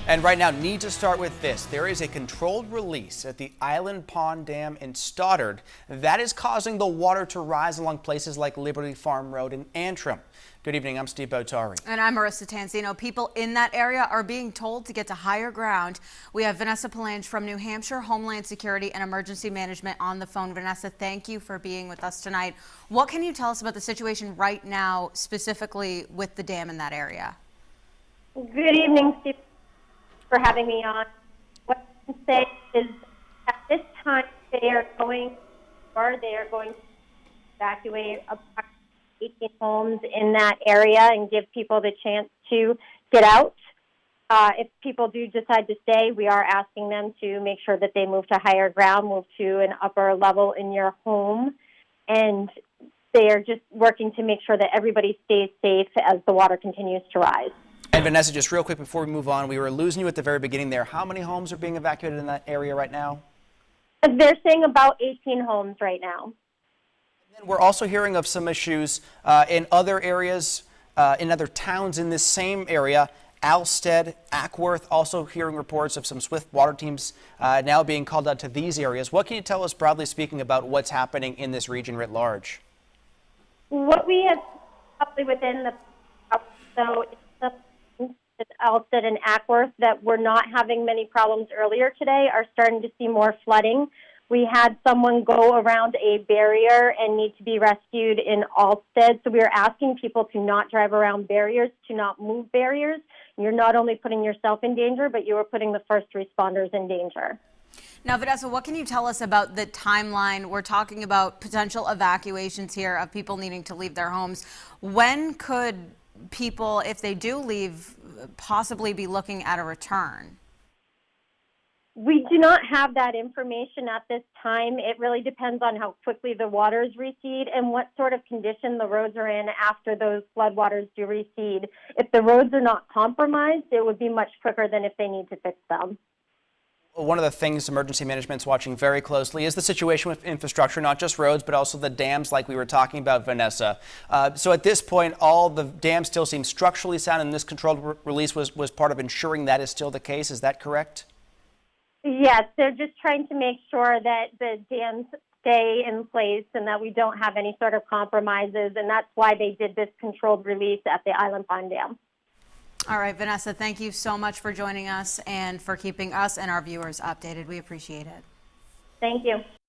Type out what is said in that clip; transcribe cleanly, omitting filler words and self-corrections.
And right now, need to start with this. There is a controlled release at the Island Pond Dam in Stoddard that is causing the water to rise along places like Liberty Farm Road and Antrim. Good evening, I'm Steve Botari. And I'm Marissa Tansino. People in that area are being told to get to higher ground. We have Vanessa Palange from New Hampshire Homeland Security and Emergency Management on the phone. Vanessa, thank you for being with us tonight. What can you tell us about the situation right now, specifically with the dam in that area? Good evening, Steve, for having me on. What I can say is at this time they are going to evacuate approximately 18 homes in that area and give people the chance to get out. If people do decide to stay, we are asking them to make sure that they move to higher ground, move to an upper level in your home, and they are just working to make sure that everybody stays safe as the water continues to rise. And Vanessa, just real quick before we move on, we were losing you at the very beginning there. How many homes are being evacuated in that area right now? They're saying about 18 homes right now. And we're also hearing of some issues in other areas, in other towns in this same area. Alstead, Ackworth, also hearing reports of some swift water teams now being called out to these areas. What can you tell us, broadly speaking, about what's happening in this region writ large? What we have probably within the Alstead and Ackworth that were not having many problems earlier today are starting to see more flooding. We had someone go around a barrier and need to be rescued in Alstead. So we are asking people to not drive around barriers, to not move barriers. You're not only putting yourself in danger, but you are putting the first responders in danger. Now, Vanessa, what can you tell us about the timeline? We're talking about potential evacuations here of people needing to leave their homes. When could people, if they do leave, possibly be looking at a return? We do not have that information at this time. It really depends on how quickly the waters recede and what sort of condition the roads are in after those floodwaters do recede. If the roads are not compromised, it would be much quicker than if they need to fix them. One of the things emergency management's watching very closely is the situation with infrastructure, not just roads, but also the dams like we were talking about, Vanessa. So at this point, all the dams still seem structurally sound, and this controlled release was part of ensuring that is still the case. Is that correct? Yes, they're just trying to make sure that the dams stay in place and that we don't have any sort of compromises, and that's why they did this controlled release at the Island Pond Dam. All right, Vanessa, thank you so much for joining us and for keeping us and our viewers updated. We appreciate it. Thank you.